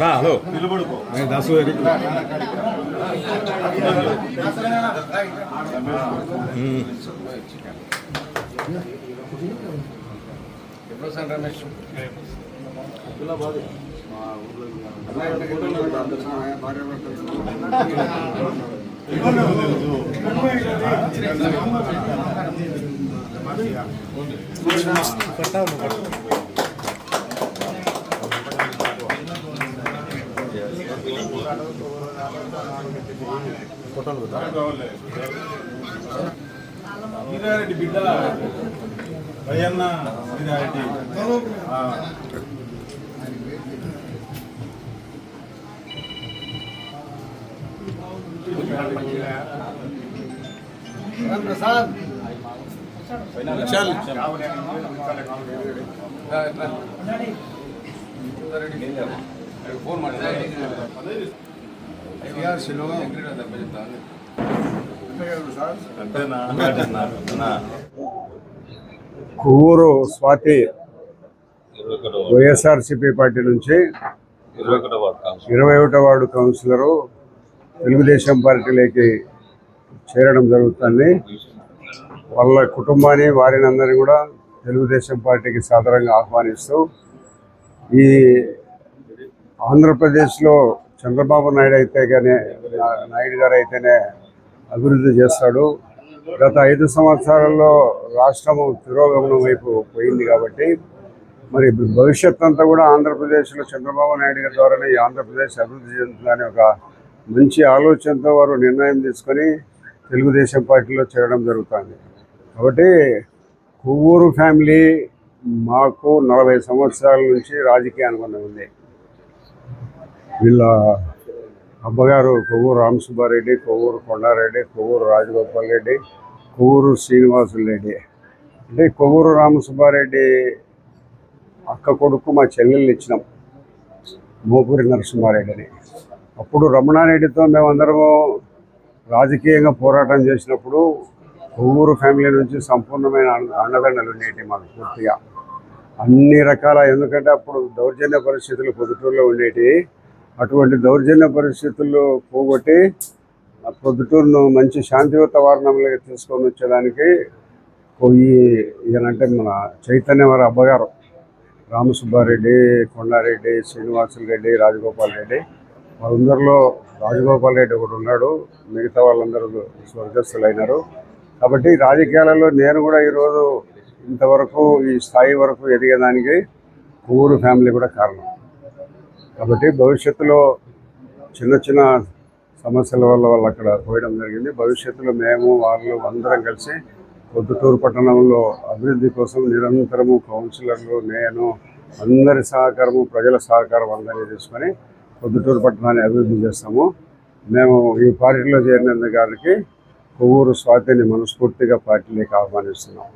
Hello Dasu Ramesh Veerareddy బిడ్డ Bayanna Veerareddy Prasad phone ಮಾಡಿ Kovvur Swathi YSRCP party నుంచి 21వ వార్డు కౌన్సిలరు తెలుగుదేశం పార్టీలోకి చేరడం జరుగుతుంది. వాళ్ళ కుటుంబాన్ని వారిని అందరినీ కూడా తెలుగుదేశం పార్టీకి సాదరంగా ఆహ్వానిస్తూ ఈ ఆంధ్రప్రదేశ్లో చంద్రబాబు నాయుడు గారు అయితేనే అభివృద్ధి చేస్తాడు. గత 5 సంవత్సరాల్లో రాష్ట్రము తిరోగమనం వైపు పోయింది కాబట్టి మరి భవిష్యత్ అంతా కూడా ఆంధ్రప్రదేశ్లో చంద్రబాబు నాయుడు గారి ద్వారానే ఈ ఆంధ్రప్రదేశ్ అభివృద్ధి చెందుతుందని ఒక మంచి ఆలోచనతో వారు నిర్ణయం తీసుకొని తెలుగుదేశం పార్టీలో చేరడం జరుగుతుంది. కాబట్టి కొవ్వూరు ఫ్యామిలీ మాకు 40 సంవత్సరాల నుంచి రాజకీయ అనుబంధం ఉంది. వీళ్ళ అబ్బగారు కొవ్వూరు రామసుబ్బారెడ్డి, కొవ్వూరు కొండారెడ్డి, కొవ్వూరు రాజగోపాల్ రెడ్డి, కొవ్వూరు శ్రీనివాసులు రెడ్డి. అంటే కొవ్వూరు రామసుబ్బారెడ్డి అక్క కొడుకు మా చెల్లెళ్ళు ఇచ్చినాం, మోపూరి నరసింహారెడ్డిని. అప్పుడు రమణారెడ్డితో మేమందరము రాజకీయంగా పోరాటం చేసినప్పుడు కొవ్వూరు ఫ్యామిలీ నుంచి సంపూర్ణమైన అండదండలు ఉండేవి మాకు పూర్తిగా అన్ని రకాల. ఎందుకంటే అప్పుడు దౌర్జన్య పరిస్థితులు పొద్దుటూరులో ఉండేవి. అటువంటి దౌర్జన్య పరిస్థితుల్లో పోగొట్టి పొద్దుటూరును మంచి శాంతియుత వారణంలోకి తీసుకొని వచ్చేదానికి ఈయనంటే మన చైతన్య వారి అబ్బగారు రామసుబ్బారెడ్డి, కొండారెడ్డి, శ్రీనివాసులు రెడ్డి, రాజగోపాల్ రెడ్డి, వాళ్ళందరిలో రాజగోపాల్ రెడ్డి ఒకడు ఉన్నాడు. మిగతా వాళ్ళందరూ స్వర్గస్థులు అయినారు. కాబట్టి రాజకీయాలలో నేను కూడా ఈరోజు ఇంతవరకు ఈ స్థాయి వరకు ఎదిగేదానికి కొవ్వూరు ఫ్యామిలీ కూడా కారణం. కాబట్టి భవిష్యత్తులో చిన్న చిన్న సమస్యల వల్ల వాళ్ళు అక్కడ పోయడం జరిగింది. భవిష్యత్తులో మేము వాళ్ళు అందరం కలిసి పొద్దుటూరు పట్టణంలో అభివృద్ధి కోసం నిరంతరము కౌన్సిలర్లు, నేను అందరి సహకారము, ప్రజల సహకారం అందరినీ తీసుకొని పొద్దుటూరు పట్టణాన్ని అభివృద్ధి చేస్తాము. మేము ఈ పార్టీలో చేరినందుకు గారికి కొవ్వూరు స్వాతిని మనస్ఫూర్తిగా పార్టీలోకి ఆహ్వానిస్తున్నాం.